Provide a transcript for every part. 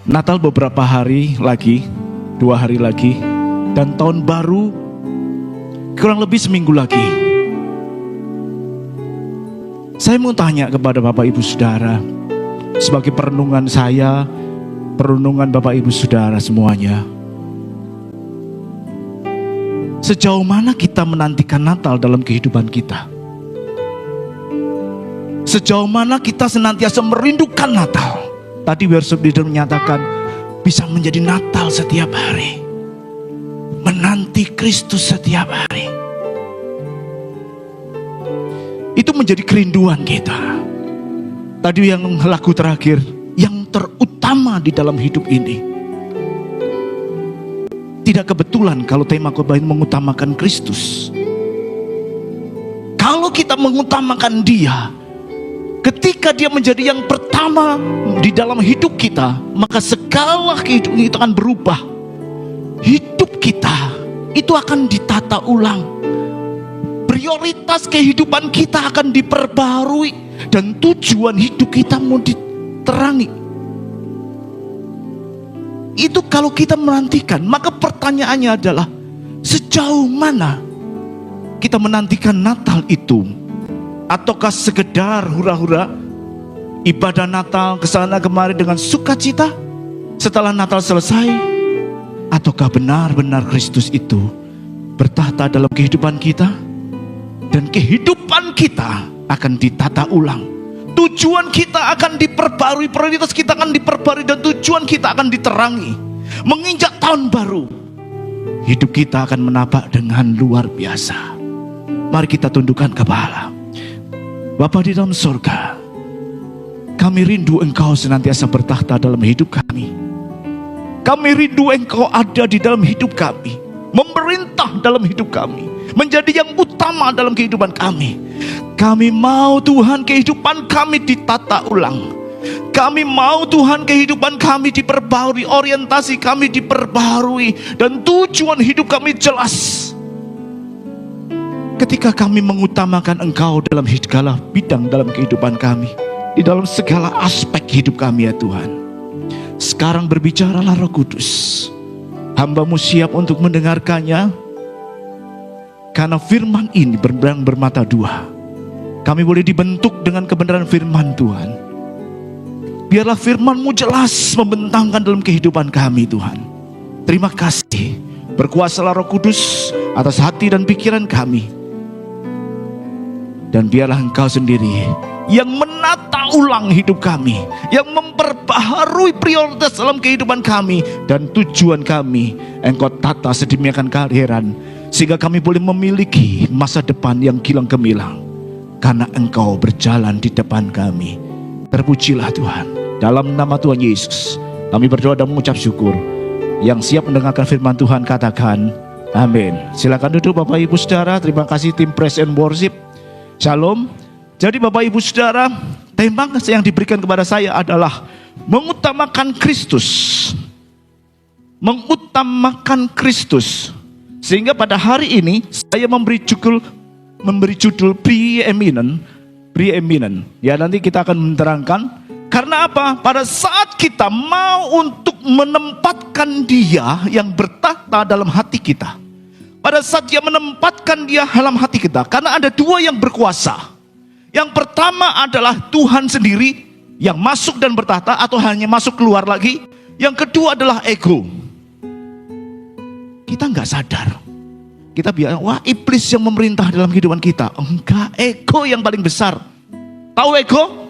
Natal beberapa hari lagi, 2 hari lagi, dan tahun baru kurang lebih seminggu lagi. Saya mau tanya kepada Bapak Ibu Saudara, sebagai perenungan saya, perenungan Bapak Ibu Saudara semuanya, sejauh mana kita menantikan Natal dalam kehidupan kita? Sejauh mana kita senantiasa merindukan Natal? Tadi worship leader menyatakan bisa menjadi Natal setiap hari, menanti Kristus setiap hari. Itu menjadi kerinduan kita. Tadi yang lagu terakhir, yang terutama di dalam hidup ini. Tidak kebetulan kalau tema khotbah ini mengutamakan Kristus. Kalau kita mengutamakan Dia, ketika Dia menjadi yang pertama di dalam hidup kita, maka segala kehidupan itu akan berubah. Hidup kita itu akan ditata ulang. Prioritas kehidupan kita akan diperbarui, dan tujuan hidup kita mau diterangi. Itu kalau kita menantikan, maka pertanyaannya adalah sejauh mana kita menantikan Natal itu? Ataukah sekedar hura-hura ibadah Natal kesana kemari dengan sukacita setelah Natal selesai? Ataukah benar-benar Kristus itu bertahta dalam kehidupan kita, dan kehidupan kita akan ditata ulang, tujuan kita akan diperbarui, prioritas kita akan diperbarui, dan tujuan kita akan diterangi. Menginjak tahun baru, hidup kita akan menapak dengan luar biasa. Mari kita tundukkan kepala. Bapa di dalam surga, kami rindu Engkau senantiasa bertahta dalam hidup kami. Kami rindu Engkau ada di dalam hidup kami, memerintah dalam hidup kami, menjadi yang utama dalam kehidupan kami. Kami mau Tuhan kehidupan kami ditata ulang. Kami mau Tuhan kehidupan kami diperbarui, orientasi kami diperbarui, dan tujuan hidup kami jelas. Ketika kami mengutamakan Engkau dalam segala bidang dalam kehidupan kami, di dalam segala aspek hidup kami ya Tuhan. Sekarang berbicaralah Roh Kudus. Hamba-Mu siap untuk mendengarkannya, karena firman ini berperang bermata dua. Kami boleh dibentuk dengan kebenaran firman Tuhan. Biarlah firman-Mu jelas membentangkan dalam kehidupan kami Tuhan. Terima kasih. Berkuasalah Roh Kudus atas hati dan pikiran kami. Dan biarlah Engkau sendiri yang menata ulang hidup kami, yang memperbaharui prioritas dalam kehidupan kami, dan tujuan kami Engkau tata sedemikian kehadiran, sehingga kami boleh memiliki masa depan yang kilang gemilang, karena Engkau berjalan di depan kami. Terpujilah Tuhan. Dalam nama Tuhan Yesus kami berdoa dan mengucap syukur. Yang siap mendengarkan firman Tuhan katakan amin. Silakan duduk Bapak Ibu Saudara. Terima kasih tim Praise and Worship. Shalom. Jadi Bapak Ibu Saudara, tema yang diberikan kepada saya adalah mengutamakan Kristus. Mengutamakan Kristus. Sehingga pada hari ini saya memberi judul preeminent. Ya, nanti kita akan menerangkan. Karena apa? Pada saat kita mau untuk menempatkan Dia yang bertahta dalam hati kita, pada saat Dia menempatkan Dia dalam hati kita, karena ada dua yang berkuasa. Yang pertama adalah Tuhan sendiri yang masuk dan bertahta, atau hanya masuk keluar lagi. Yang kedua adalah ego. Kita nggak sadar. Kita bilang, wah iblis yang memerintah dalam kehidupan kita. Enggak, ego yang paling besar. Tahu ego?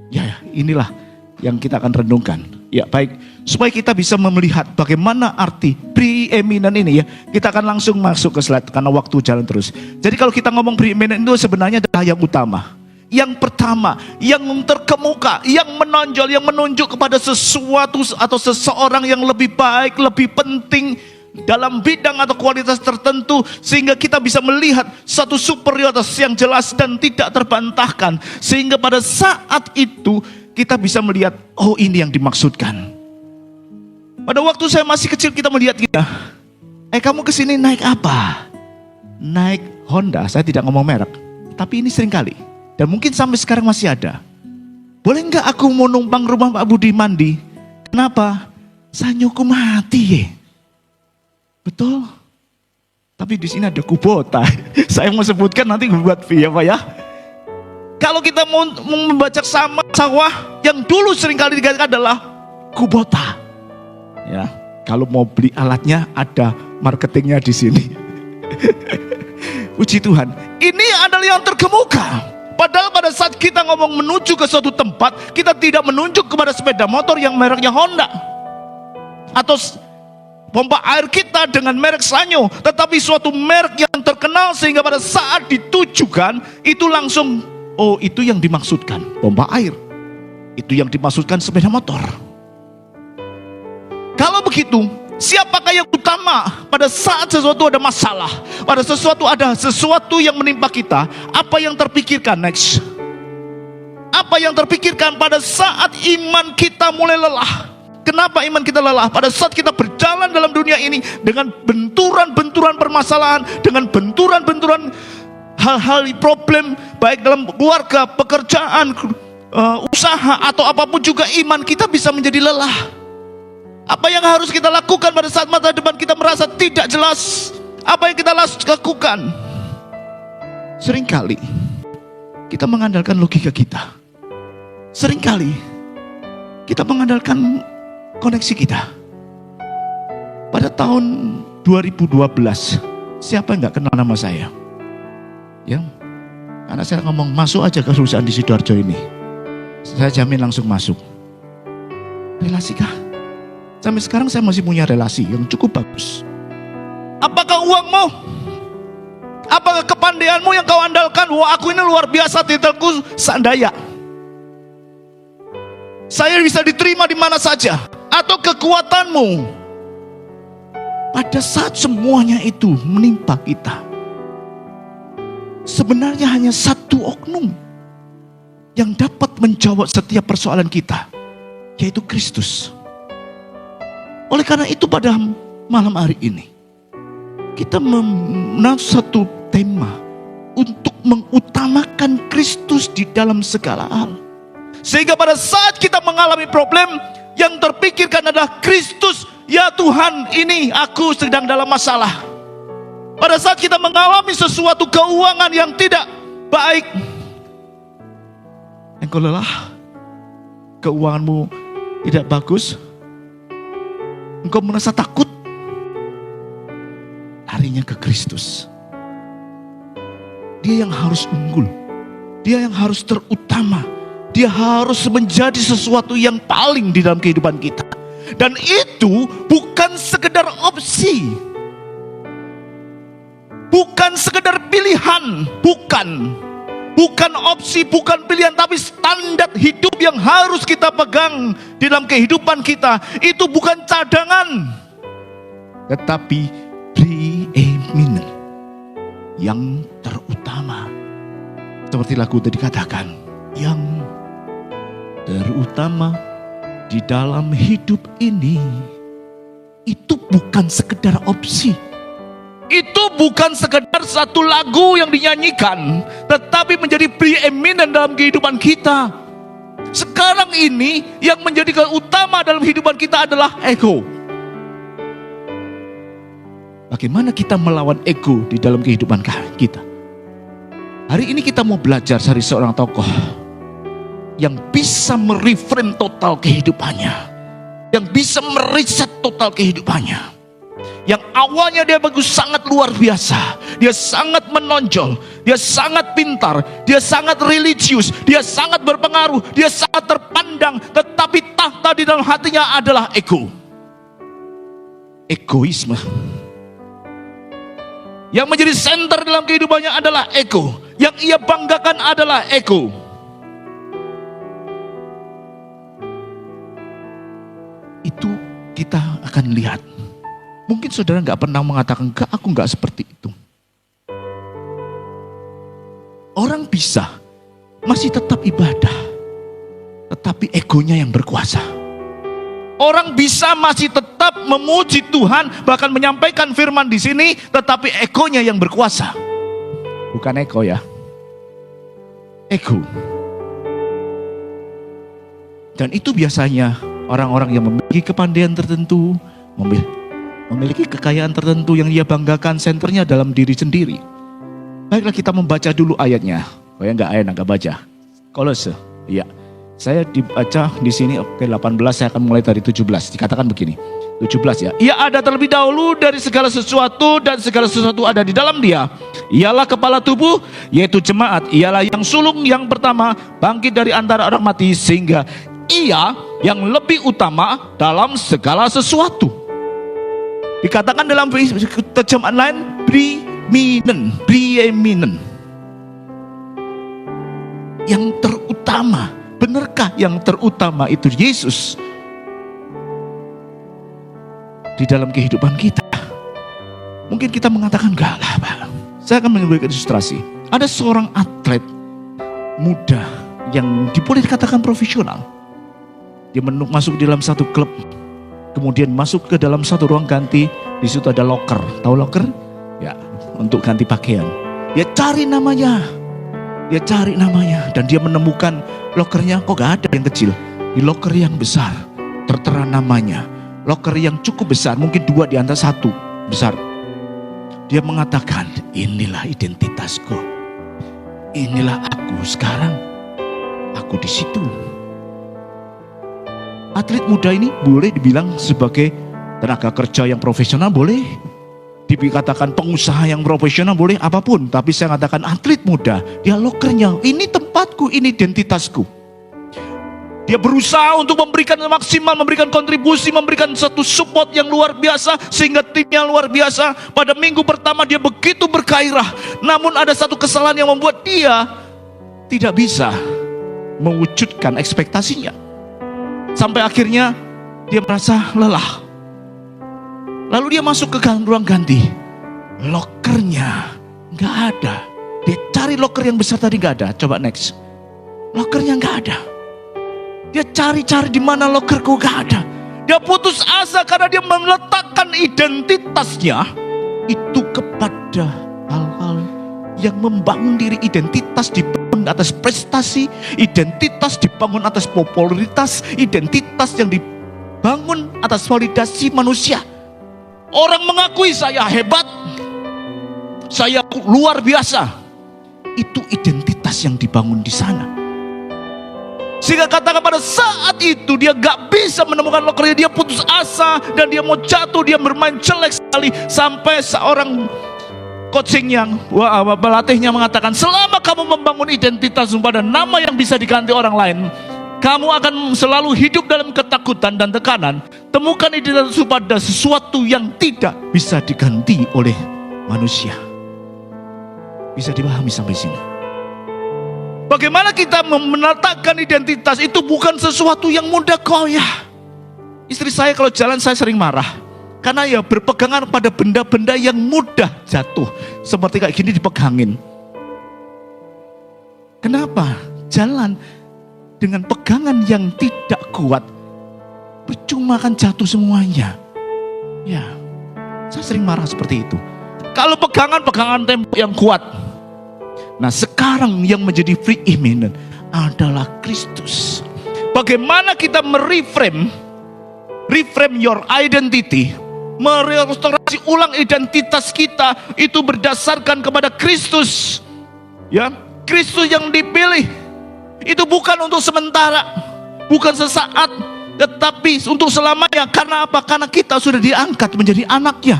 Ya, inilah yang kita akan renungkan. Ya, baik. Supaya kita bisa melihat bagaimana arti preeminent ini ya. Kita akan langsung masuk ke slide karena waktu jalan terus. Jadi kalau kita ngomong preeminent itu sebenarnya adalah yang utama. Yang pertama, yang terkemuka, yang menonjol, yang menunjuk kepada sesuatu atau seseorang yang lebih baik, lebih penting dalam bidang atau kualitas tertentu, sehingga kita bisa melihat satu superioritas yang jelas dan tidak terbantahkan, sehingga pada saat itu kita bisa melihat, oh ini yang dimaksudkan. Pada waktu saya masih kecil kita melihat kita, kamu kesini naik apa? Naik Honda. Saya tidak ngomong merek, tapi ini sering kali dan mungkin sampai sekarang masih ada. Boleh nggak aku mau numpang rumah Pak Budi mandi? Kenapa? Sanyoku mati ya. Betul. Tapi di sini ada Kubota. Saya mau sebutkan nanti buat ya Pak ya. Kalau kita mau membaca sama sawah yang dulu seringkali dikatakan adalah Kubota. Ya, kalau mau beli alatnya ada marketingnya di sini. Puji Tuhan. Ini adalah yang terkemuka. Padahal pada saat kita ngomong menuju ke suatu tempat, kita tidak menunjuk kepada sepeda motor yang mereknya Honda. Atau pompa air kita dengan merek Sanyo, tetapi suatu merek yang terkenal sehingga pada saat ditujukan itu langsung, oh itu yang dimaksudkan pompa air, itu yang dimaksudkan sepeda motor. Kalau begitu, siapakah yang utama pada saat sesuatu ada masalah, pada sesuatu ada sesuatu yang menimpa kita? Apa yang terpikirkan next? Apa yang terpikirkan pada saat iman kita mulai lelah? Kenapa iman kita lelah? Pada saat kita berjalan dalam dunia ini dengan benturan-benturan permasalahan, dengan benturan-benturan hal-hal problem, baik dalam keluarga, pekerjaan, usaha, atau apapun juga, iman kita bisa menjadi lelah. Apa yang harus kita lakukan pada saat masa depan kita merasa tidak jelas? Apa yang kita lakukan? Seringkali kita mengandalkan logika kita. Seringkali kita mengandalkan koneksi kita. Pada tahun 2012, siapa yang gak kenal nama saya? Ya, karena saya ngomong masuk aja ke perusahaan di Sidoarjo ini, saya jamin langsung masuk. Relasi kah? Sampai sekarang saya masih punya relasi yang cukup bagus. Apakah uangmu? Apakah kepandaianmu yang kau andalkan? Wah, aku ini luar biasa, titelku Sandaya, saya bisa diterima di mana saja. Atau kekuatanmu? Pada saat semuanya itu menimpa kita, sebenarnya hanya satu oknum yang dapat menjawab setiap persoalan kita, yaitu Kristus. Oleh karena itu pada malam hari ini kita menaruh satu tema untuk mengutamakan Kristus di dalam segala hal. Sehingga pada saat kita mengalami problem, yang terpikirkan adalah Kristus. Ya Tuhan, ini aku sedang dalam masalah. Pada saat kita mengalami sesuatu keuangan yang tidak baik, engkau lelah, keuanganmu tidak bagus, engkau merasa takut, larinya ke Kristus. Dia yang harus unggul, dia yang harus terutama, dia harus menjadi sesuatu yang paling di dalam kehidupan kita. Dan itu bukan sekedar opsi, bukan sekedar pilihan, bukan opsi, bukan pilihan, tapi standar hidup yang harus kita pegang di dalam kehidupan kita. Itu bukan cadangan, tetapi preeminent, yang terutama. Seperti lagu tadi katakan, yang terutama di dalam hidup ini. Itu bukan sekedar opsi, itu bukan sekedar satu lagu yang dinyanyikan, tetapi menjadi preeminent dalam kehidupan kita. Sekarang ini yang menjadi utama dalam kehidupan kita adalah ego. Bagaimana kita melawan ego di dalam kehidupan kita? Hari ini kita mau belajar dari seorang tokoh yang bisa mereframe total kehidupannya, yang bisa mereset total kehidupannya. Yang awalnya dia bagus, sangat luar biasa, dia sangat menonjol, dia sangat pintar, dia sangat religius, dia sangat berpengaruh, dia sangat terpandang, tetapi tahta di dalam hatinya adalah ego, egoisme. Yang menjadi center dalam kehidupannya adalah ego, yang ia banggakan adalah ego. Itu kita akan lihat. Mungkin saudara gak pernah mengatakan, enggak, aku gak seperti itu. Orang bisa masih tetap ibadah, tetapi egonya yang berkuasa. Orang bisa masih tetap memuji Tuhan, bahkan menyampaikan firman di sini, tetapi egonya yang berkuasa. Bukan ego ya, ego. Dan itu biasanya Orang-orang yang memiliki kepandaian tertentu, memiliki kekayaan tertentu yang dia banggakan, senternya dalam diri sendiri. Baiklah, kita membaca dulu ayatnya. Oh ya, enggak ayat, enggak baca. Kolose, iya. Saya dibaca di sini, oke 18, saya akan mulai dari 17. Dikatakan begini, 17 ya. Ia ada terlebih dahulu dari segala sesuatu dan segala sesuatu ada di dalam dia. Ialah kepala tubuh, yaitu jemaat. Ialah yang sulung yang pertama bangkit dari antara orang mati, sehingga ia yang lebih utama dalam segala sesuatu. Dikatakan dalam terjemahan lain, preeminent. Yang terutama. Benarkah yang terutama itu Yesus di dalam kehidupan kita? Mungkin kita mengatakan enggak lah Pak. Saya akan memberikan ilustrasi. Ada seorang atlet muda yang boleh dikatakan profesional. Dia masuk di dalam satu klub, kemudian masuk ke dalam satu ruang ganti. Di situ ada locker. Tahu locker? Ya, untuk ganti pakaian. Dia cari namanya. Dan dia menemukan lokernya kok gak ada yang kecil. Di loker yang besar tertera namanya. Loker yang cukup besar, mungkin 2 di antara 1 besar. Dia mengatakan, inilah identitasku. Inilah aku sekarang. Aku di situ. Atlet muda ini boleh dibilang sebagai tenaga kerja yang profesional, boleh dikatakan pengusaha yang profesional, boleh apapun. Tapi saya katakan atlet muda, dia lokernya, ini tempatku, ini identitasku. Dia berusaha untuk memberikan maksimal, memberikan kontribusi, memberikan satu support yang luar biasa, sehingga timnya luar biasa. Pada minggu pertama dia begitu bergairah, namun ada satu kesalahan yang membuat dia tidak bisa mewujudkan ekspektasinya. Sampai akhirnya dia merasa lelah. Lalu dia masuk ke ruang ganti. Lokernya nggak ada. Dia cari loker yang besar tadi, nggak ada. Coba next. Lokernya nggak ada. Dia cari-cari di mana lokerku, nggak ada. Dia putus asa karena dia meletakkan identitasnya itu kepada hal-hal yang membangun diri. Identitas dibangun atas prestasi, identitas dibangun atas popularitas, identitas yang dibangun atas validasi manusia. Orang mengakui saya hebat, saya luar biasa. Itu identitas yang dibangun di sana. Sehingga katakan pada saat itu dia gak bisa menemukan lokernya, dia putus asa dan dia mau jatuh, dia bermain jelek sekali. Sampai seorang coaching yang pelatihnya mengatakan, selama kamu membangun identitas pada nama yang bisa diganti orang lain, kamu akan selalu hidup dalam ketakutan dan tekanan. Temukan identitas pada sesuatu yang tidak bisa diganti oleh manusia. Bisa dipahami sampai sini? Bagaimana kita menetapkan identitas itu bukan sesuatu yang mudah goyah. Istri saya kalau jalan saya sering marah. Karena ya berpegangan pada benda-benda yang mudah jatuh. Seperti kayak gini dipegangin. Kenapa? Jalan dengan pegangan yang tidak kuat, percuma kan jatuh semuanya. Ya, saya sering marah seperti itu. Kalau pegangan tembok yang kuat. Nah sekarang yang menjadi preeminent adalah Kristus. Bagaimana kita reframe your identity, merestorasi ulang identitas kita itu berdasarkan kepada Kristus. Ya, Kristus yang dipilih itu bukan untuk sementara, bukan sesaat, tetapi untuk selamanya. Karena apa? Karena kita sudah diangkat menjadi anaknya.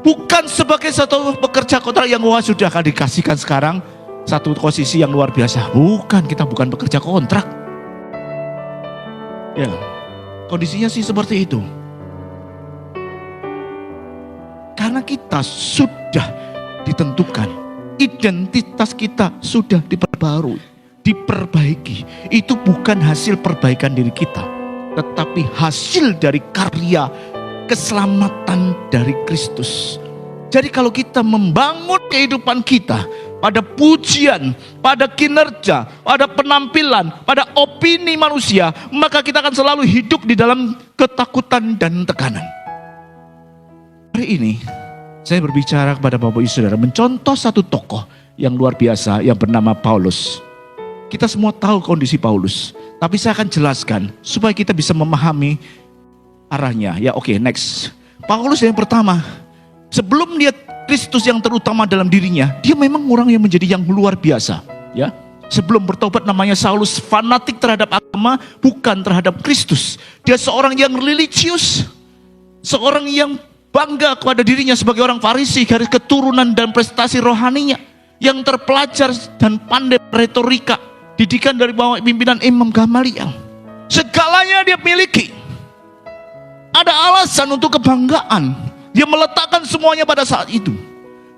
Bukan sebagai satu pekerja kontrak yang sudah akan dikasihkan sekarang satu posisi yang luar biasa. Bukan, kita bukan pekerja kontrak. Ya, kondisinya sih seperti itu. Karena kita sudah ditentukan, identitas kita sudah diperbarui, diperbaiki. Itu bukan hasil perbaikan diri kita, tetapi hasil dari karya keselamatan dari Kristus. Jadi kalau kita membangun kehidupan kita pada pujian, pada kinerja, pada penampilan, pada opini manusia, maka kita akan selalu hidup di dalam ketakutan dan tekanan. Hari ini saya berbicara kepada Bapak Ibu Saudara, mencontoh satu tokoh yang luar biasa yang bernama Paulus. Kita semua tahu kondisi Paulus. Tapi saya akan jelaskan supaya kita bisa memahami arahnya. Ya oke, next. Paulus yang pertama, sebelum dia Kristus yang terutama dalam dirinya, dia memang orang yang menjadi yang luar biasa. Ya, sebelum bertobat namanya Saulus, fanatik terhadap agama, bukan terhadap Kristus. Dia seorang yang religius, seorang yang bangga kepada dirinya sebagai orang Farisi, garis keturunan dan prestasi rohaninya, yang terpelajar dan pandai retorika, didikan dari bawah pimpinan Imam Gamaliel. Segalanya dia miliki. Ada alasan untuk kebanggaan. Dia meletakkan semuanya pada saat itu.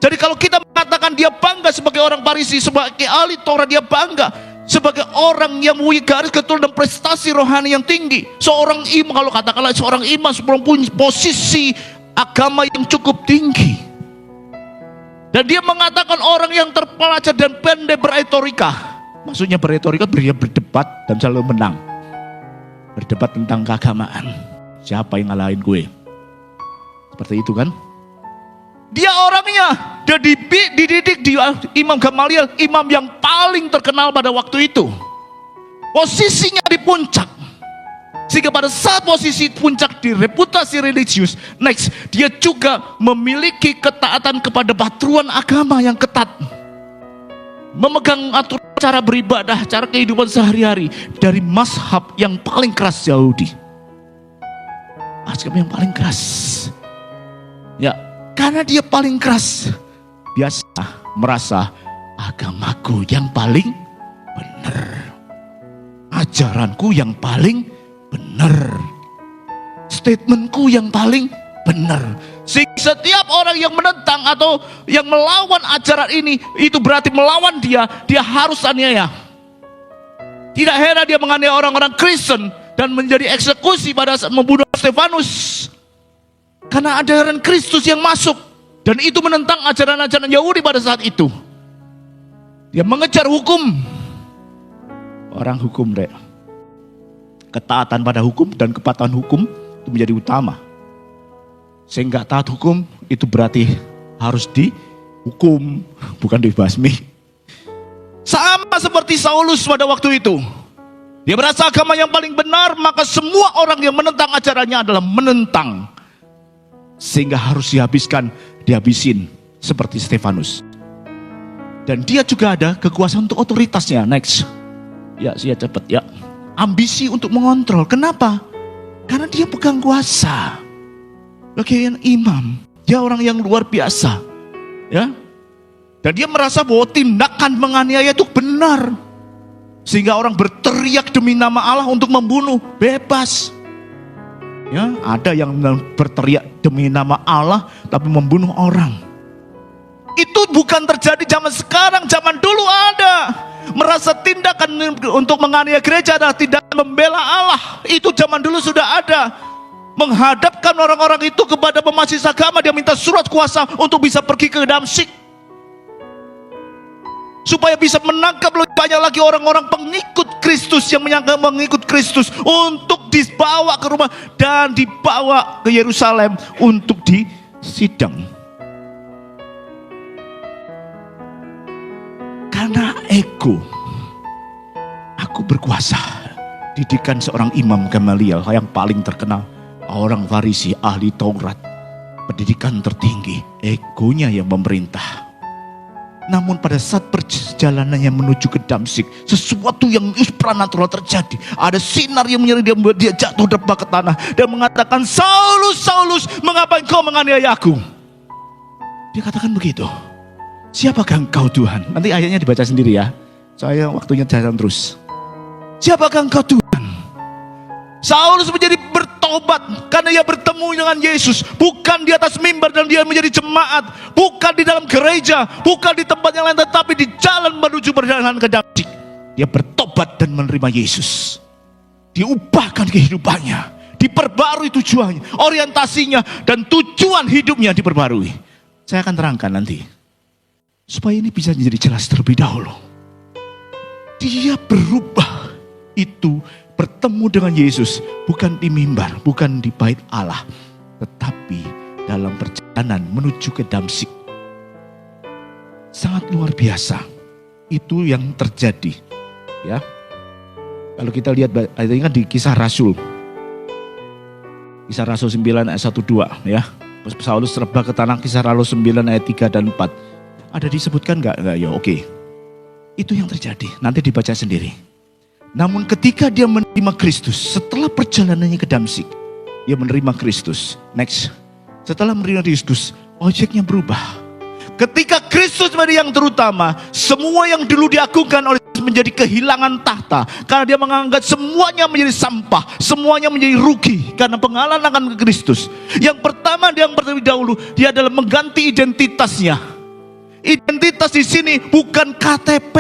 Jadi kalau kita mengatakan dia bangga sebagai orang Farisi, sebagai ahli Taurat, dia bangga sebagai orang yang mempunyai garis keturunan dan prestasi rohani yang tinggi. Seorang imam, kalau katakanlah seorang imam sebelum punya posisi agama yang cukup tinggi. Dan dia mengatakan orang yang terpelajar dan pandai beretorika. Maksudnya beretorika, dia berdebat dan selalu menang. Berdebat tentang keagamaan. Siapa yang ngalahin gue? Seperti itu kan? Dia orangnya, dia dididik di Imam Gamaliel, imam yang paling terkenal pada waktu itu. Posisinya di puncak. Sehingga pada saat posisi puncak di reputasi religius, next, dia juga memiliki ketaatan kepada batuan agama yang ketat. Memegang aturan cara beribadah, cara kehidupan sehari-hari dari mazhab yang paling keras Yahudi. Mazhab yang paling keras. Ya, karena dia paling keras, biasa merasa agamaku yang paling benar, ajaranku yang paling benar, statementku yang paling benar. Sehingga setiap orang yang menentang atau yang melawan ajaran ini, itu berarti melawan dia, dia harus aniaya. Tidak heran dia menganiaya orang-orang Kristen dan menjadi eksekusi pada saat membunuh Stefanus. Karena ajaran Kristus yang masuk, dan itu menentang ajaran-ajaran Yahudi pada saat itu. Dia mengejar hukum. Orang hukum, dek. Ketaatan pada hukum dan kepatuhan hukum itu menjadi utama. Sehingga taat hukum itu berarti harus dihukum, bukan dibasmi. Sama seperti Saulus pada waktu itu. Dia merasa agama yang paling benar, maka semua orang yang menentang ajarannya adalah menentang. Sehingga harus dihabisin seperti Stefanus. Dan dia juga ada kekuasaan untuk otoritasnya. Next. Ya, cepat ya. Ambisi untuk mengontrol. Kenapa? Karena dia pegang kuasa. Bagian imam, dia orang yang luar biasa. Ya. Dan dia merasa bahwa tindakan menganiaya itu benar. Sehingga orang berteriak demi nama Allah untuk membunuh, bebas. Ya, ada yang berteriak demi nama Allah tapi membunuh orang. Itu bukan terjadi zaman sekarang, zaman dulu ada. Merasa tindakan untuk menganiaya gereja adalah tindakan membela Allah. Itu zaman dulu sudah ada. Menghadapkan orang-orang itu kepada pemasis agama, dia minta surat kuasa untuk bisa pergi ke Damsyik. Supaya bisa menangkap lebih banyak lagi orang-orang pengikut Kristus yang mengikut Kristus untuk dibawa ke rumah dan dibawa ke Yerusalem untuk disidang. Karena ego, aku berkuasa. Didikan seorang Imam Gamaliel yang paling terkenal, orang Farisi, ahli Taurat, pendidikan tertinggi, egonya yang memerintah. Namun pada saat perjalanannya menuju ke Damsyik, sesuatu yang supranatural terjadi. Ada sinar yang menyerang dia, membuat dia jatuh debah ke tanah dan mengatakan, Saulus, Saulus, mengapa engkau menganiaya aku? Dia katakan begitu. Siapakah engkau Tuhan? Nanti ayatnya dibaca sendiri ya. Saya waktunya jalan terus. Siapakah engkau Tuhan? Saulus menjadi bertobat karena ia bertemu dengan Yesus, bukan di atas mimbar dan dia menjadi jemaat, bukan di dalam gereja, bukan di tempat yang lain, tetapi di jalan menuju perjalanan ke Damsyik. Dia bertobat dan menerima Yesus. Diubahkan kehidupannya, diperbarui tujuannya, orientasinya, dan tujuan hidupnya diperbarui. Saya akan terangkan nanti, supaya ini bisa menjadi jelas terlebih dahulu. Dia berubah itu bertemu dengan Yesus bukan di mimbar, bukan di bait Allah, tetapi dalam perjalanan menuju ke Damsyik. Sangat luar biasa itu yang terjadi, ya. Kalau kita lihat ayat ini kan di Kisah Rasul. Kisah Rasul 9 ayat 1-2 ya. Saulus serba ke tanah, Kisah Rasul 9 ayat 3 dan 4. Ada disebutkan enggak? Enggak ya, oke. Itu yang terjadi, nanti dibaca sendiri. Namun ketika dia menerima Kristus, setelah perjalanannya ke Damsyik, dia menerima Kristus. Next. Setelah menerima Kristus, objeknya berubah. Ketika Kristus menjadi yang terutama, semua yang dulu diagungkan oleh Yesus menjadi kehilangan tahta. Karena dia menganggap semuanya menjadi sampah, semuanya menjadi rugi karena pengalaman akan Kristus. Yang pertama, yang terlebih dahulu, dia adalah mengganti identitasnya. Identitas di sini bukan KTP.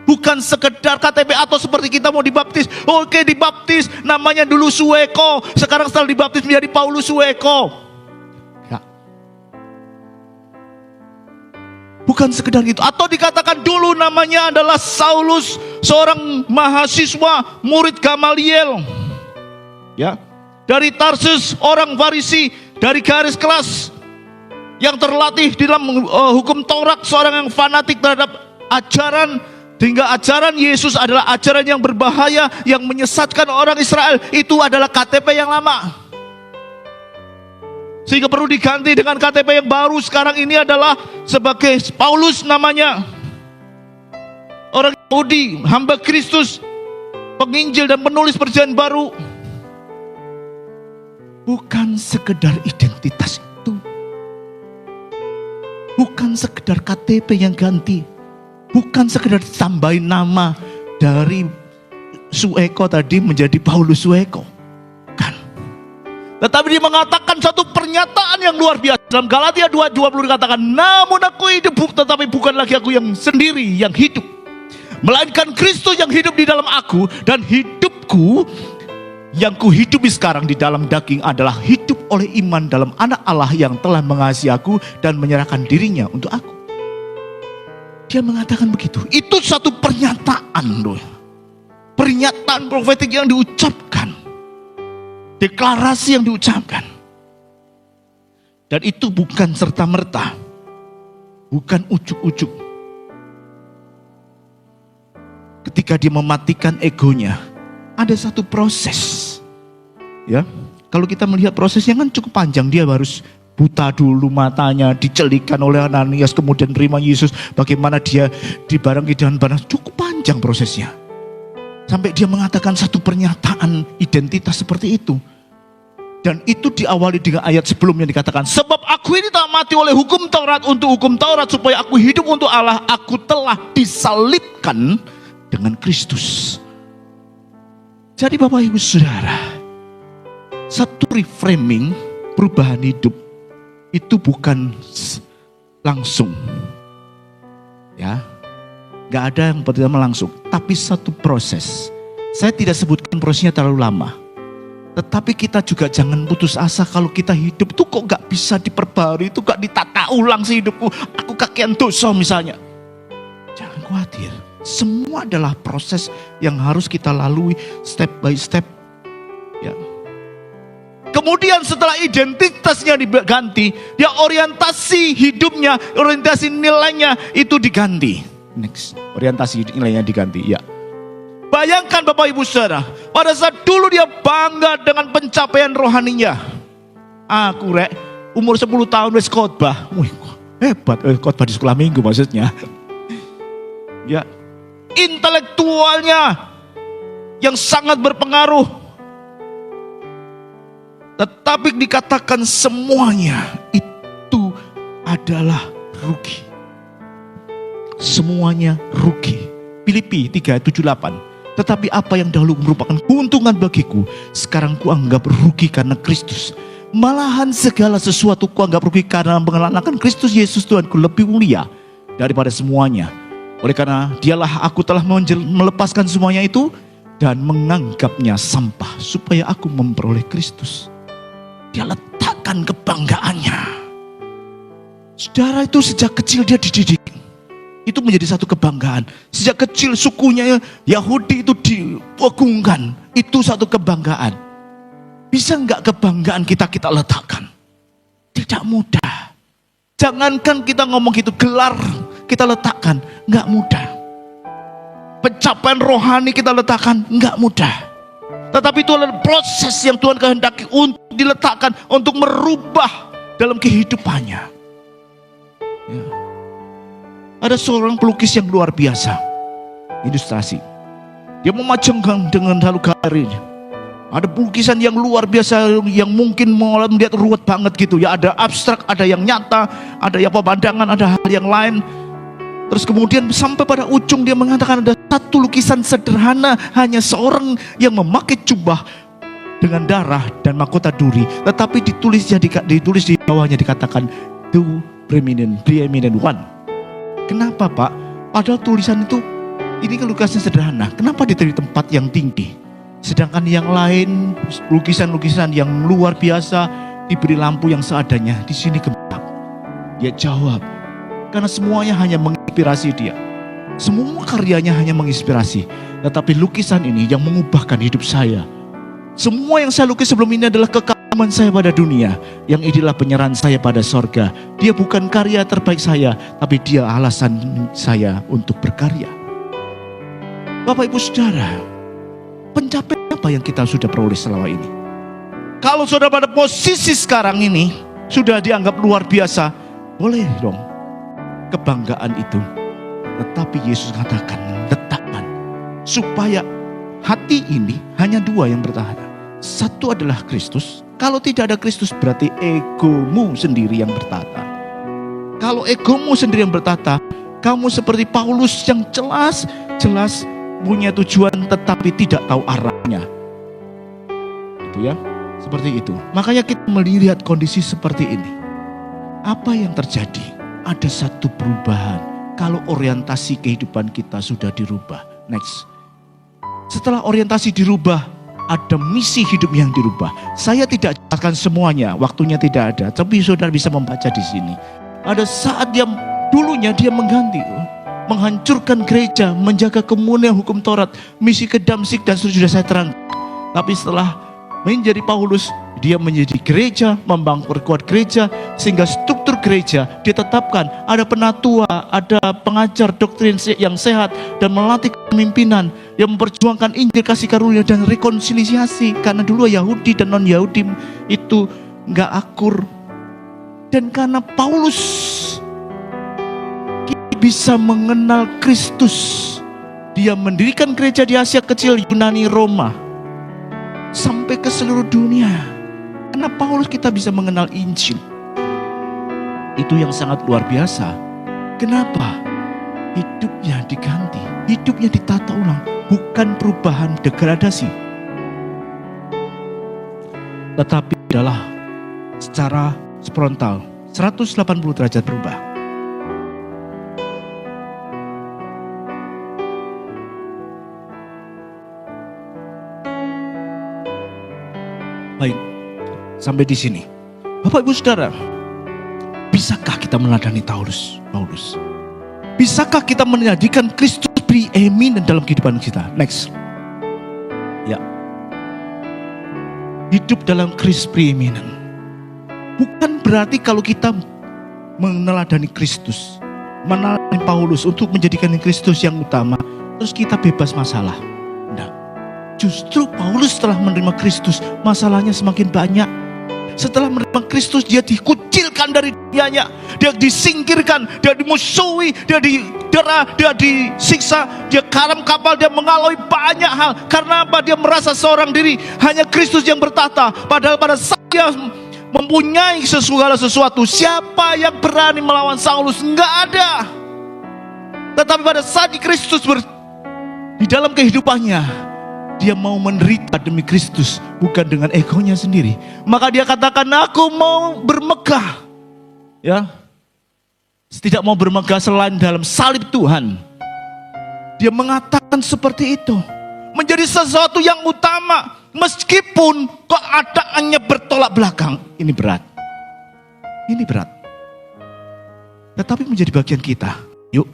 Bukan sekedar KTP atau seperti kita mau dibaptis. Oke, dibaptis, namanya dulu Sueko, sekarang setelah dibaptis menjadi Paulus Sueko. Bukan sekedar itu. Atau dikatakan dulu namanya adalah Saulus, seorang mahasiswa murid Gamaliel. Ya, dari Tarsus, orang Farisi, dari garis kelas yang terlatih di dalam hukum Taurat, seorang yang fanatik terhadap ajaran, hingga ajaran Yesus adalah ajaran yang berbahaya, yang menyesatkan orang Israel. Itu adalah KTP yang lama. Sehingga perlu diganti dengan KTP yang baru. Sekarang ini adalah sebagai Paulus namanya. Orang Yahudi, hamba Kristus, penginjil dan penulis perjanjian baru. Bukan sekedar identitas itu. Bukan sekedar KTP yang ganti. Bukan sekedar tambahin nama dari Sueko tadi menjadi Paulus Sueko. Tetapi dia mengatakan satu pernyataan yang luar biasa. Dalam Galatia 2:20 dikatakan, namun aku hidup, tetapi bukan lagi aku yang sendiri yang hidup, melainkan Kristus yang hidup di dalam aku. Dan hidupku yang kuhidupi sekarang di dalam daging adalah hidup oleh iman dalam anak Allah yang telah mengasihi aku dan menyerahkan dirinya untuk aku. Dia mengatakan begitu. Itu satu pernyataan loh. Pernyataan profetik yang diucapkan. Deklarasi yang diucapkan. Dan itu bukan serta-merta. Bukan ujuk-ujuk. Ketika dia mematikan egonya, ada satu proses. Ya, kalau kita melihat prosesnya kan cukup panjang. Dia harus buta dulu matanya, dicelikan oleh Ananias, kemudian terima Yesus. Bagaimana dia dibarengi dengan barang, cukup panjang prosesnya. Sampai dia mengatakan satu pernyataan identitas seperti itu. Dan itu diawali dengan ayat sebelumnya dikatakan, sebab aku ini tak mati oleh hukum Taurat untuk hukum Taurat, supaya aku hidup untuk Allah. Aku telah disalibkan dengan Kristus. Jadi Bapak Ibu Saudara, satu reframing perubahan hidup itu bukan langsung. Ya, gak ada yang pertama langsung, tapi satu proses. Saya tidak sebutkan prosesnya terlalu lama. Tetapi kita juga jangan putus asa kalau kita hidup tuh kok gak bisa diperbarui, itu gak ditata ulang sih hidupku. Aku kakean dosa misalnya. Jangan khawatir. Semua adalah proses yang harus kita lalui step by step. Ya. Kemudian setelah identitasnya diganti, dia orientasi hidupnya, orientasi nilainya itu diganti. Next, orientasi nilainya diganti. Ya. Bayangkan Bapak Ibu Saudara, pada saat dulu dia bangga dengan pencapaian rohaninya. Aku umur 10 tahun wis khotbah. Wih, hebat, khotbah di sekolah minggu maksudnya. Ya, intelektualnya yang sangat berpengaruh. Tetapi dikatakan semuanya itu adalah rugi. Semuanya rugi. Filipi 3:7-8. Tetapi apa yang dahulu merupakan keuntungan bagiku, sekarang kuanggap rugi karena Kristus. Malahan segala sesuatu kuanggap rugi karena mengenalkan Kristus Yesus Tuhanku lebih mulia daripada semuanya. Oleh karena dialah aku telah melepaskan semuanya itu dan menganggapnya sampah supaya aku memperoleh Kristus. Dia letakkan kebanggaannya. Saudara, itu sejak kecil dia dididik. Itu menjadi satu kebanggaan. Sejak kecil sukunya Yahudi itu diagungkan. Itu satu kebanggaan. Bisa enggak kebanggaan kita letakkan? Tidak mudah. Jangankan kita ngomong gitu, gelar kita letakkan. Enggak mudah. pencapaian rohani kita letakkan, enggak mudah. Tetapi itu adalah proses yang Tuhan kehendaki untuk diletakkan, untuk merubah dalam kehidupannya. Ya. Ada seorang pelukis yang luar biasa, ilustrasi. Dia memajangkan dengan halu garis. Ada lukisan yang luar biasa yang mungkin melihat ruwet banget gitu ya. Ada abstrak, ada yang nyata, ada yang pemandangan, ada hal yang lain. Terus kemudian sampai pada ujung dia mengatakan ada satu lukisan sederhana, hanya seorang yang memakai jubah dengan darah dan mahkota duri. Tetapi ditulis di bawahnya dikatakan the preeminent one. Kenapa Pak? Padahal tulisan itu, ini kan lukisan sederhana. Kenapa ditaruh di tempat yang tinggi? Sedangkan yang lain, lukisan-lukisan yang luar biasa diberi lampu yang seadanya, di sini gelap. Dia jawab, karena semuanya hanya menginspirasi dia. Semua karyanya hanya menginspirasi. Tetapi lukisan ini yang mengubahkan hidup saya. Semua yang saya lukis sebelum ini adalah kekaguman saya pada dunia. Yang inilah penyerahan saya pada sorga. Dia bukan karya terbaik saya, tapi dia alasan saya untuk berkarya. Bapak Ibu Saudara, pencapaian apa yang kita sudah peroleh selama ini? Kalau saudara pada posisi sekarang ini sudah dianggap luar biasa, boleh dong kebanggaan itu. Tetapi Yesus katakan, letakkan supaya hati ini hanya dua yang bertahan. Satu adalah Kristus. Kalau tidak ada Kristus berarti egomu sendiri yang bertata. Kalau egomu sendiri yang bertata, kamu seperti Paulus yang jelas punya tujuan tetapi tidak tahu arahnya. Itu ya, seperti itu. Makanya kita melihat kondisi seperti ini. Apa yang terjadi? Ada satu perubahan kalau orientasi kehidupan kita sudah dirubah. Next. Setelah orientasi dirubah, ada misi hidup yang dirubah. Saya tidak jelaskan semuanya, waktunya tidak ada. Tapi saudara bisa membaca di sini. Ada saat dulunya dia menghancurkan gereja, menjaga kemuliaan hukum Taurat, misi ke Damsyik dan sudah saya terang. Tapi setelah menjadi Paulus, dia menjadi gereja, membangun perkuat gereja, sehingga struktur gereja ditetapkan. Ada penatua, ada pengajar doktrin yang sehat, dan melatih kepemimpinan yang memperjuangkan Injil kasih karunia dan rekonsiliasi. Karena dulu Yahudi dan non-Yahudi itu nggak akur. Dan karena Paulus bisa mengenal Kristus, dia mendirikan gereja di Asia Kecil, Yunani, Roma, sampai ke seluruh dunia. Karena Paulus kita bisa mengenal Injil. Itu yang sangat luar biasa. Kenapa? Hidupnya diganti, hidupnya ditata ulang, bukan perubahan degradasi, tetapi adalah secara frontal 180 derajat berubah. Baik, sampai di sini. Bapak Ibu Saudara, bisakah kita meneladani Paulus? Bisakah kita menjadikan Kristus preeminent dalam kehidupan kita? Next. Ya. Hidup dalam Kristus preeminent. Bukan berarti kalau kita meneladani Kristus, meneladani Paulus untuk menjadikan Kristus yang utama, terus kita bebas masalah. Justru Paulus setelah menerima Kristus, masalahnya semakin banyak. Setelah menerima Kristus, dia dikucilkan dari dunianya, dia disingkirkan, dia dimusuhi, dia didera, dia disiksa, dia karam kapal, dia mengalami banyak hal. Karena apa? Dia merasa seorang diri, hanya Kristus yang bertata. Padahal pada saat dia mempunyai segala sesuatu, siapa yang berani melawan Saulus? Enggak ada. Tetapi pada saat di Kristus di dalam kehidupannya, dia mau menderita demi Kristus, bukan dengan egonya sendiri. Maka dia katakan, aku mau bermegah. Ya, tidak mau bermegah selain dalam salib Tuhan. Dia mengatakan seperti itu, menjadi sesuatu yang utama, meskipun keadaannya bertolak belakang. Ini berat. Ini berat. Tetapi menjadi bagian kita. Yuk,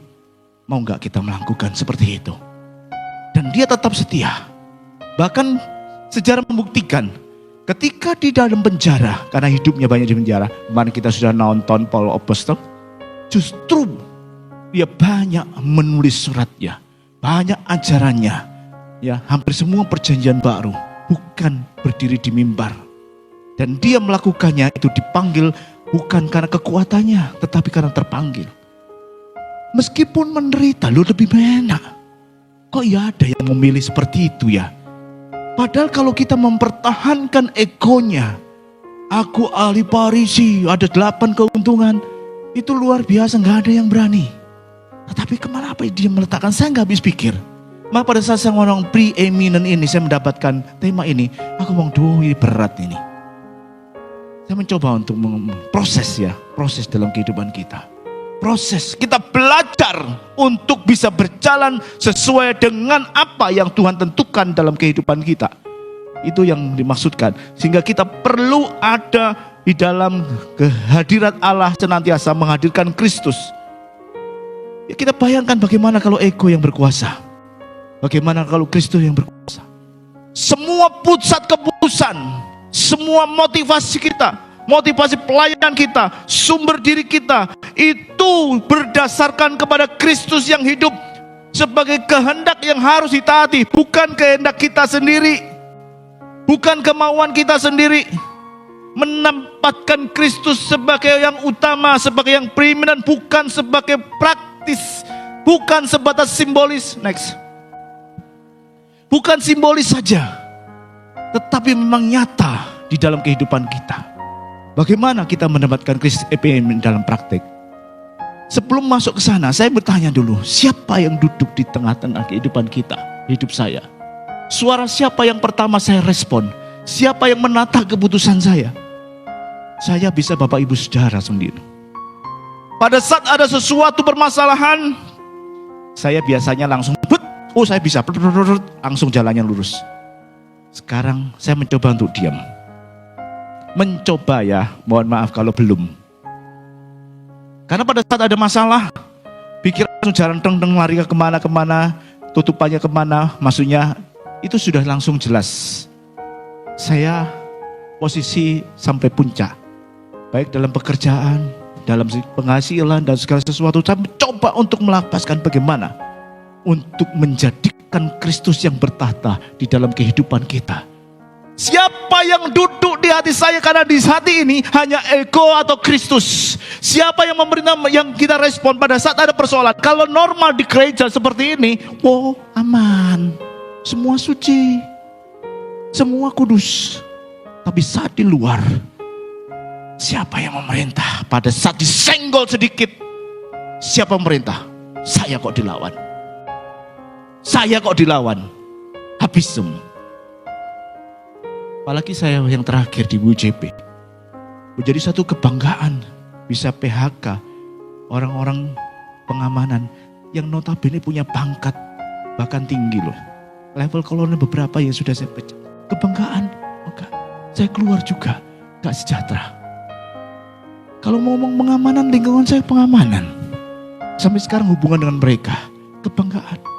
mau gak kita melakukan seperti itu? Dan dia tetap setia. Bahkan sejarah membuktikan ketika di dalam penjara, karena hidupnya banyak di penjara, kemarin kita sudah nonton Paul Apostle, justru dia banyak menulis suratnya, banyak ajarannya, ya hampir semua perjanjian baru bukan berdiri di mimbar. Dan dia melakukannya itu dipanggil bukan karena kekuatannya, tetapi karena terpanggil. Meskipun menderita, lu lebih enak. Kok ya ada yang memilih seperti itu ya? Padahal kalau kita mempertahankan egonya, aku ahli Parisi, ada 8 keuntungan, itu luar biasa, gak ada yang berani. Tetapi kemana apa dia meletakkan, saya gak habis pikir. Maka pada saat saya ngomong pre-eminent ini, saya mendapatkan tema ini, aku ngomong, duh ini berat ini. Saya mencoba untuk proses dalam kehidupan kita. Proses, kita belajar untuk bisa berjalan sesuai dengan apa yang Tuhan tentukan dalam kehidupan kita. Itu yang dimaksudkan. Sehingga kita perlu ada di dalam kehadirat Allah senantiasa menghadirkan Kristus. Ya, kita bayangkan bagaimana kalau ego yang berkuasa. Bagaimana kalau Kristus yang berkuasa. Semua pusat keputusan, semua motivasi kita, motivasi pelayanan kita, sumber diri kita, itu berdasarkan kepada Kristus yang hidup sebagai kehendak yang harus ditaati, bukan kehendak kita sendiri, bukan kemauan kita sendiri. Menempatkan Kristus sebagai yang utama, sebagai yang preeminent, bukan sebagai praktis, bukan sebatas simbolis. Next. Bukan simbolis saja, tetapi memang nyata di dalam kehidupan kita. Bagaimana kita mendapatkan Kristus dalam praktik? Sebelum masuk ke sana, saya bertanya dulu, siapa yang duduk di tengah-tengah kehidupan kita, hidup saya? Suara siapa yang pertama saya respon? Siapa yang menata keputusan saya? Saya bisa Bapak Ibu Saudara sendiri. Pada saat ada sesuatu permasalahan, saya biasanya langsung, saya bisa, langsung jalannya lurus. Sekarang saya mencoba untuk diam. Mencoba ya, mohon maaf kalau belum. Karena pada saat ada masalah, pikiran langsung jalan teng-teng lari ke kemana-kemana, tutupannya kemana, maksudnya itu sudah langsung jelas. Saya posisi sampai puncak, baik dalam pekerjaan, dalam penghasilan dan segala sesuatu. Saya mencoba untuk melapaskan bagaimana untuk menjadikan Kristus yang bertahta di dalam kehidupan kita. Siapa yang duduk di hati saya, karena di hati ini hanya ego atau Kristus. Siapa yang memerintah, yang kita respon pada saat ada persoalan. Kalau normal di gereja seperti ini, aman, semua suci, semua kudus. Tapi saat di luar, siapa yang memerintah? Pada saat disenggol sedikit, siapa memerintah? Saya kok dilawan. Saya kok dilawan. Habis semua. Apalagi saya yang terakhir di WJP, menjadi satu kebanggaan bisa PHK orang-orang pengamanan yang notabene punya pangkat bahkan tinggi loh. Level kolonel beberapa yang sudah saya pecah. Kebanggaan, maka saya keluar juga gak sejahtera. Kalau mau ngomong pengamanan, lingkungan saya pengamanan. Sampai sekarang hubungan dengan mereka, kebanggaan.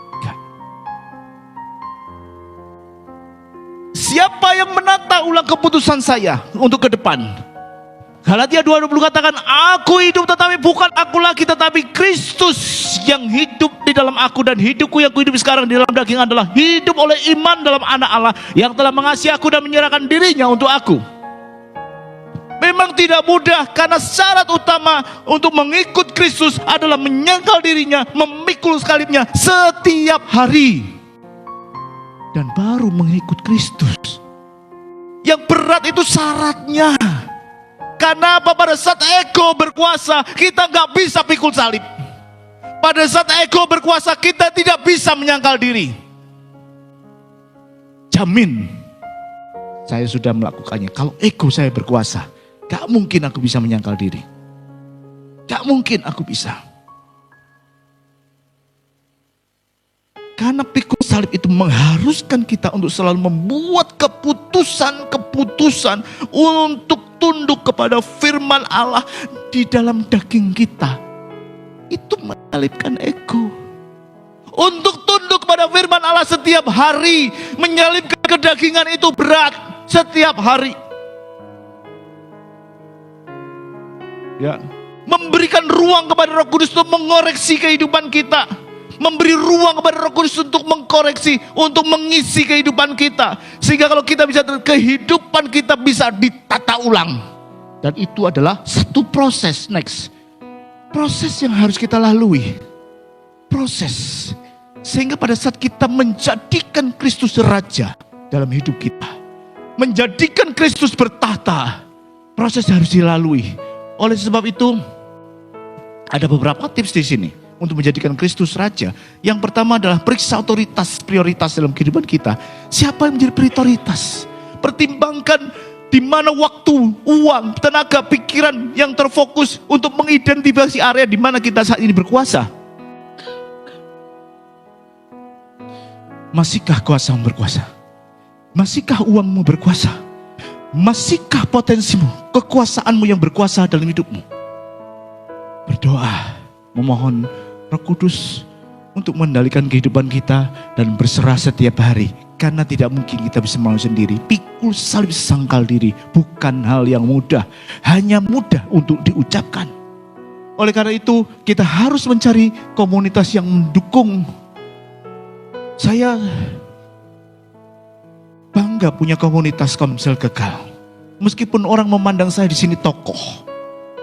Siapa yang menata ulang keputusan saya untuk ke depan? Galatia 2:20 katakan, aku hidup tetapi bukan aku lagi, tetapi Kristus yang hidup di dalam aku, dan hidupku yang kuhidup sekarang di dalam daging adalah hidup oleh iman dalam anak Allah yang telah mengasihi aku dan menyerahkan dirinya untuk aku. Memang tidak mudah, karena syarat utama untuk mengikut Kristus adalah menyangkal dirinya, memikul salibnya setiap hari. Dan baru mengikut Kristus. Yang berat itu syaratnya. Karena apa? Pada saat ego berkuasa, kita gak bisa pikul salib. Pada saat ego berkuasa, kita tidak bisa menyangkal diri. Jamin, saya sudah melakukannya. Kalau ego saya berkuasa, gak mungkin aku bisa menyangkal diri. Gak mungkin aku bisa. Karena pikul salib itu mengharuskan kita untuk selalu membuat keputusan-keputusan untuk tunduk kepada firman Allah di dalam daging kita. Itu menyalibkan ego. Untuk tunduk kepada firman Allah setiap hari, menyalibkan kedagingan itu berat setiap hari. Ya, memberikan ruang kepada Roh Kudus untuk mengoreksi kehidupan kita. memberi ruang kepada Roh Kudus untuk mengkoreksi, untuk mengisi kehidupan kita. Sehingga kalau kita bisa, kehidupan kita bisa ditata ulang. Dan itu adalah satu proses, next. Proses yang harus kita lalui. Proses. Sehingga pada saat kita menjadikan Kristus Raja dalam hidup kita, menjadikan Kristus bertahta, proses harus dilalui. Oleh sebab itu, ada beberapa tips di sini untuk menjadikan Kristus Raja. Yang pertama adalah periksa prioritas dalam kehidupan kita. Siapa yang menjadi prioritas? Pertimbangkan di mana waktu, uang, tenaga, pikiran yang terfokus untuk mengidentifikasi area di mana kita saat ini berkuasa. Masihkah kuasamu berkuasa? Masihkah uangmu berkuasa? Masihkah potensimu, kekuasaanmu yang berkuasa dalam hidupmu? Berdoa, memohon Roh Kudus untuk mengendalikan kehidupan kita dan berserah setiap hari. Karena tidak mungkin kita bisa mau sendiri. Pikul salib sangkal diri bukan hal yang mudah, hanya mudah untuk diucapkan. Oleh karena itu, kita harus mencari komunitas yang mendukung. Saya bangga punya komunitas Komsel Kekal. Meskipun orang memandang saya di sini tokoh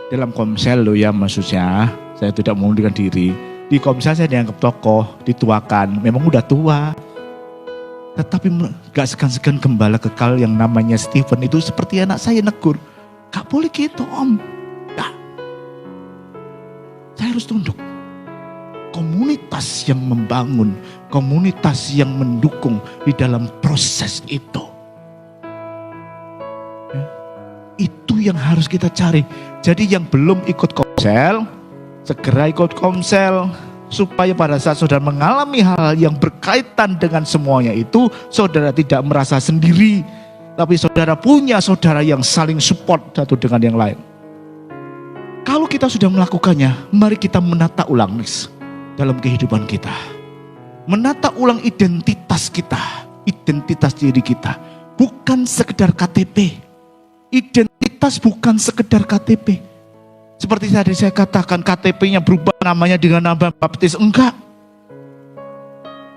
dalam Komsel loh ya, maksudnya saya tidak mengundurkan diri. Di Komsel saya dianggap tokoh, dituakan, memang udah tua. Tetapi gak segan-segan gembala Kekal yang namanya Stephen itu seperti anak saya negur. Gak boleh gitu om. Nah, saya harus tunduk. Komunitas yang membangun, komunitas yang mendukung di dalam proses itu. Itu yang harus kita cari. Jadi yang belum ikut Komsel, segera ikut Komsel. Supaya pada saat saudara mengalami hal yang berkaitan dengan semuanya itu, saudara tidak merasa sendiri. Tapi saudara punya saudara yang saling support satu dengan yang lain. Kalau kita sudah melakukannya, mari kita menata ulang dalam kehidupan kita. Menata ulang identitas kita, identitas diri kita. Bukan sekedar KTP. Identitas bukan sekedar KTP. Seperti tadi saya katakan, KTP-nya berubah namanya dengan nama baptis. Enggak.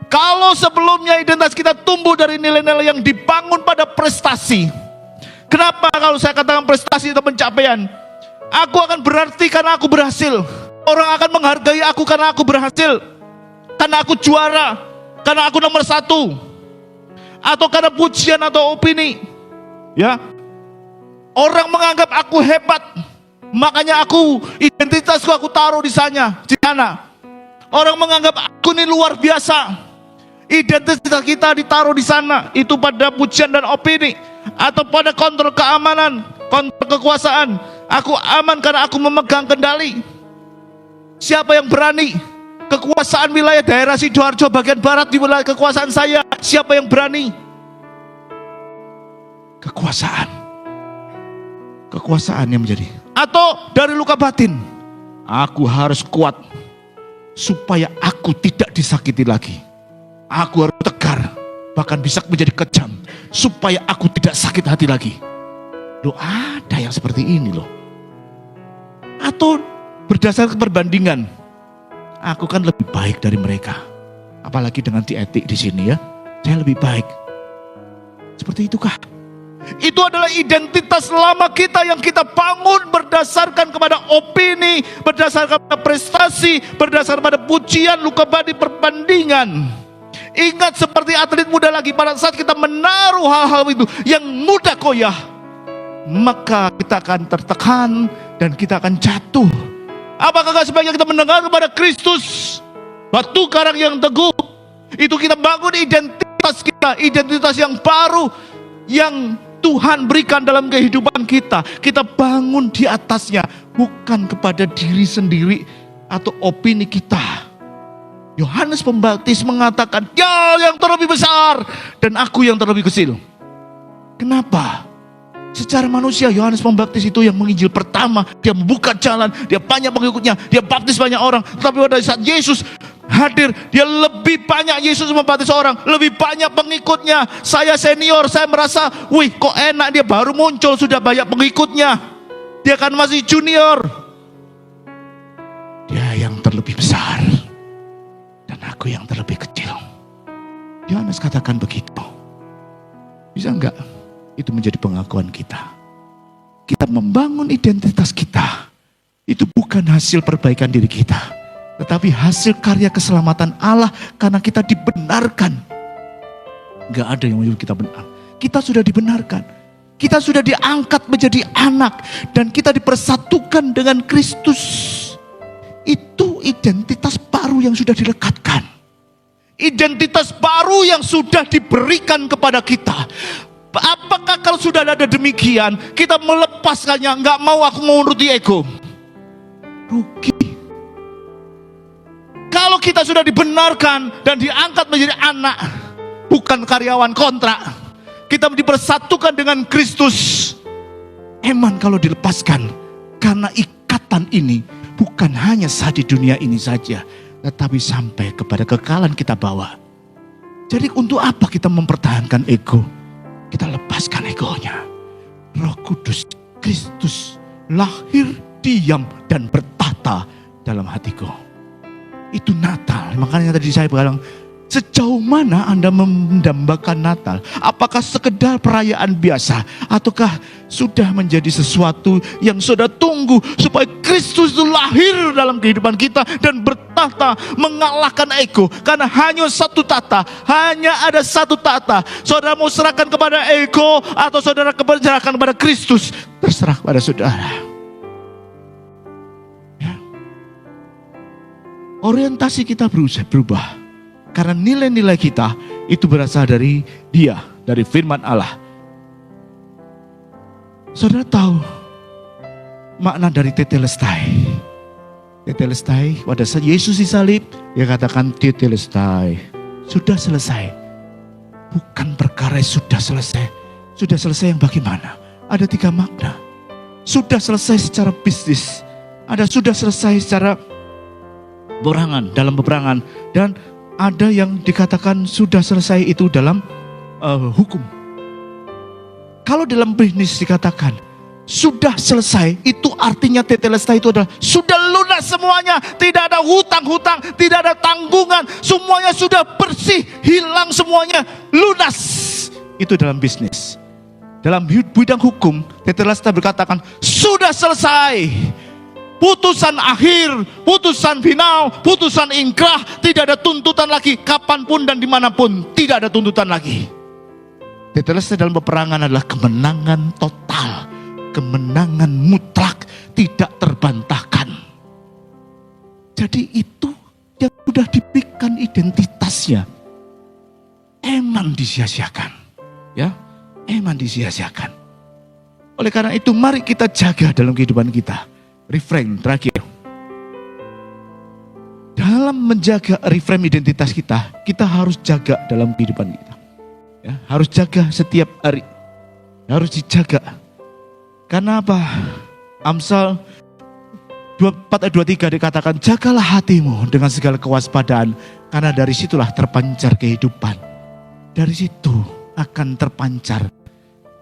Kalau sebelumnya identitas kita tumbuh dari nilai-nilai yang dibangun pada prestasi. Kenapa kalau saya katakan prestasi itu pencapaian? Aku akan berarti karena aku berhasil. Orang akan menghargai aku karena aku berhasil. Karena aku juara. Karena aku nomor 1. Atau karena pujian atau opini. Ya. Orang menganggap aku hebat. Makanya identitasku aku taruh di sana. Orang menganggap aku ini luar biasa. Identitas kita ditaruh di sana. Itu pada pujian dan opini. Atau pada kontrol keamanan, kontrol kekuasaan. Aku aman karena aku memegang kendali. Siapa yang berani? Kekuasaan wilayah daerah Sidoarjo bagian barat di wilayah kekuasaan saya. Siapa yang berani? Kekuasaan yang menjadi. Atau dari luka batin, aku harus kuat supaya aku tidak disakiti lagi. Aku harus tegar, bahkan bisa menjadi kejam supaya aku tidak sakit hati lagi. Loh, ada yang seperti ini loh. Atau berdasarkan perbandingan, aku kan lebih baik dari mereka. Apalagi dengan etik di sini ya, saya lebih baik. Seperti itukah? Itu adalah identitas lama kita yang kita bangun berdasarkan kepada opini, berdasarkan pada prestasi, berdasarkan pada pujian, luka batin, perbandingan. Ingat seperti atlet muda lagi, pada saat kita menaruh hal-hal itu yang mudah goyah, maka kita akan tertekan dan kita akan jatuh. Apakah sebaiknya kita mendengar kepada Kristus, batu karang yang teguh? Itu kita bangun identitas kita, identitas yang baru yang Tuhan berikan dalam kehidupan kita. Kita bangun di atasnya, bukan kepada diri sendiri atau opini kita. Yohanes Pembaptis mengatakan, "Dia yang terlebih besar dan aku yang terlebih kecil." Kenapa? Secara manusia Yohanes Pembaptis itu yang menginjil pertama, dia membuka jalan, dia banyak pengikutnya, dia baptis banyak orang. Tetapi pada saat Yesus hadir, dia lebih banyak Yesus membaptis orang, lebih banyak pengikutnya. Saya senior, saya merasa, wih kok enak, dia baru muncul sudah banyak pengikutnya. Dia kan masih junior. Dia yang terlebih besar dan aku yang terlebih kecil. Yohanes katakan begitu. Bisa enggak itu menjadi pengakuan kita? Kita membangun identitas kita. Itu bukan hasil perbaikan diri kita, tetapi hasil karya keselamatan Allah karena kita dibenarkan. Enggak ada yang menyuruh kita benar. Kita sudah dibenarkan. Kita sudah diangkat menjadi anak. Dan kita dipersatukan dengan Kristus. Itu identitas baru yang sudah dilekatkan. Identitas baru yang sudah diberikan kepada kita. Apakah kalau sudah ada demikian, kita melepaskannya, enggak mau, aku mau menuruti ego? Rugi. Kalau kita sudah dibenarkan dan diangkat menjadi anak, bukan karyawan kontrak, kita dipersatukan dengan Kristus. Eman kalau dilepaskan, karena ikatan ini bukan hanya saat di dunia ini saja, tetapi sampai kepada kekekalan kita bawa. Jadi untuk apa kita mempertahankan ego? Kita lepaskan egonya. Roh Kudus, Kristus lahir, diam dan bertata dalam hatiku. Itu Natal. Makanya tadi saya bilang, sejauh mana Anda mendambakan Natal? Apakah sekedar perayaan biasa? Ataukah sudah menjadi sesuatu yang sudah tunggu supaya Kristus itu lahir dalam kehidupan kita dan bertata mengalahkan ego? Karena hanya satu tata, hanya ada satu tata. Saudara mau serahkan kepada ego atau saudara serahkan kepada Kristus? Terserah kepada saudara. Ya. Orientasi kita berubah. Karena nilai-nilai kita itu berasal dari Dia, dari firman Allah. Saudara tahu makna dari tetelestai? Tetelestai, pada saat Yesus disalib, Dia katakan tetelestai, sudah selesai. Bukan perkara sudah selesai. Sudah selesai yang bagaimana? Ada 3 makna. Sudah selesai secara bisnis. Ada sudah selesai secara dalam peperangan. Dan ada yang dikatakan sudah selesai itu dalam hukum. Kalau dalam bisnis dikatakan sudah selesai, itu artinya tetelestai itu adalah sudah lunas semuanya. Tidak ada hutang-hutang, tidak ada tanggungan. Semuanya sudah bersih, hilang semuanya, lunas. Itu dalam bisnis. Dalam bidang hukum, tetelestai berkatakan sudah selesai. Putusan akhir, putusan final, putusan ingkrah, tidak ada tuntutan lagi, kapanpun dan dimanapun, tidak ada tuntutan lagi. Tetelestai dalam peperangan adalah kemenangan total, kemenangan mutlak, tidak terbantahkan. Jadi itu yang sudah diberikan identitasnya. Eman disia-siakan, ya, eman disia-siakan. Oleh karena itu, mari kita jaga dalam kehidupan kita. Reframe terakhir. Dalam menjaga reframe identitas kita, kita harus jaga dalam kehidupan kita. Ya, harus jaga setiap hari. Harus dijaga. Karena apa? Amsal 4 ayat 23 dikatakan, jagalah hatimu dengan segala kewaspadaan, karena dari situlah terpancar kehidupan. Dari situ akan terpancar.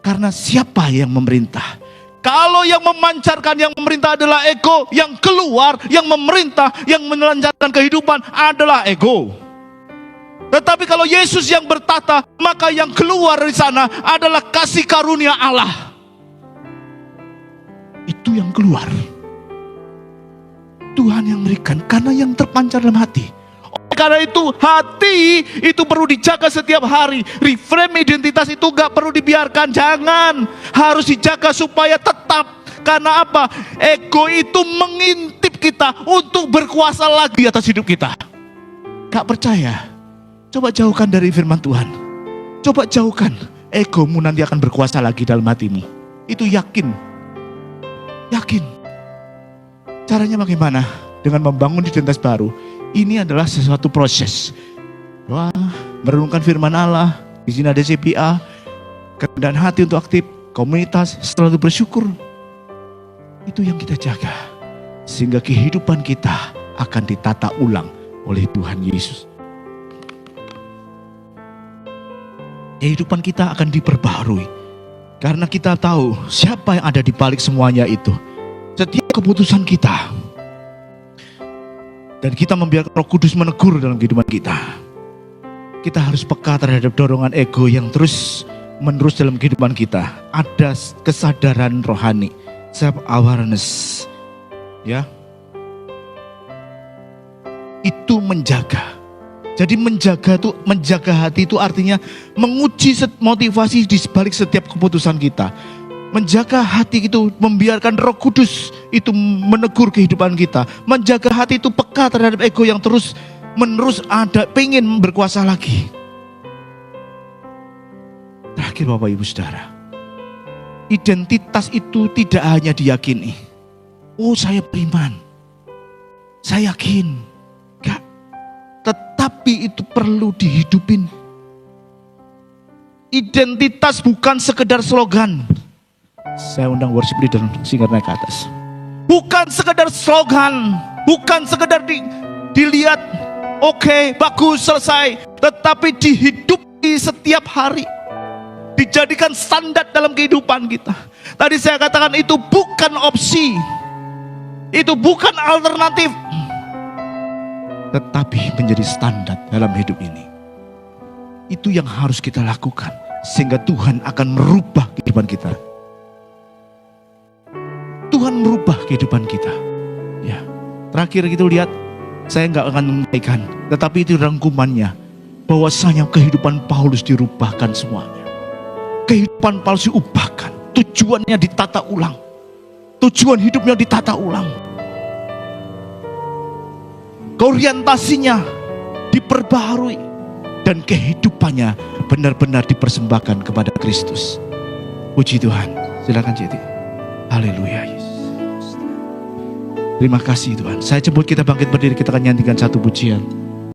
Karena siapa yang memerintah? Kalau yang memancarkan, yang memerintah adalah ego, yang keluar, yang memerintah, yang melancarkan kehidupan adalah ego. Tetapi kalau Yesus yang bertata, maka yang keluar dari sana adalah kasih karunia Allah. Itu yang keluar. Tuhan yang memberikan, karena yang terpancar dalam hati. Karena itu hati itu perlu dijaga setiap hari. Reframe identitas itu gak perlu dibiarkan, jangan. Harus dijaga supaya tetap. Karena apa? Ego itu mengintip kita untuk berkuasa lagi atas hidup kita. Gak percaya? Coba jauhkan dari firman Tuhan. Coba jauhkan. Egomu nanti akan berkuasa lagi dalam hatimu. Itu yakin. Yakin. Caranya bagaimana? Dengan membangun identitas baru. Ini adalah sesuatu proses. Wah, merenungkan firman Allah. Di sini ada CPA, kerendahan hati untuk aktif, komunitas, selalu bersyukur. Itu yang kita jaga. Sehingga kehidupan kita akan ditata ulang oleh Tuhan Yesus. Kehidupan kita akan diperbaharui. Karena kita tahu siapa yang ada di balik semuanya itu. Setiap keputusan kita. Dan kita membiarkan Roh Kudus menegur dalam kehidupan kita. Kita harus peka terhadap dorongan ego yang terus menerus dalam kehidupan kita. Ada kesadaran rohani, self awareness, ya. Itu menjaga. Jadi menjaga hati itu artinya menguji motivasi di balik setiap keputusan kita. Menjaga hati itu membiarkan Roh Kudus itu menegur kehidupan kita. Menjaga hati itu peka terhadap ego yang terus menerus ada pengen berkuasa lagi. Terakhir Bapak Ibu Saudara, identitas itu tidak hanya diyakini. Oh saya beriman, saya yakin. Enggak. Tetapi itu perlu dihidupin. Identitas bukan sekedar slogan. Saya undang worship leader singkat naik ke atas. Bukan sekedar slogan, bukan sekedar dilihat, oke, bagus, selesai. Tetapi dihidupi setiap hari. Dijadikan standar dalam kehidupan kita. Tadi saya katakan itu bukan opsi. Itu bukan alternatif. Tetapi menjadi standar dalam hidup ini. Itu yang harus kita lakukan. Sehingga Tuhan akan merubah kehidupan kita. Tuhan merubah kehidupan kita. Ya, terakhir kita lihat, saya nggak akan menaikkan, tetapi itu rangkumannya, bahwasanya kehidupan Paulus dirubahkan semuanya. Kehidupan Paulus diubahkan, tujuannya ditata ulang, tujuan hidupnya ditata ulang, keorientasinya diperbaharui, dan kehidupannya benar-benar dipersembahkan kepada Kristus. Puji Tuhan. Silakan Citi. Haleluya Yesus. Terima kasih Tuhan. Saya jemput kita bangkit berdiri, kita akan nyanyikan satu pujian.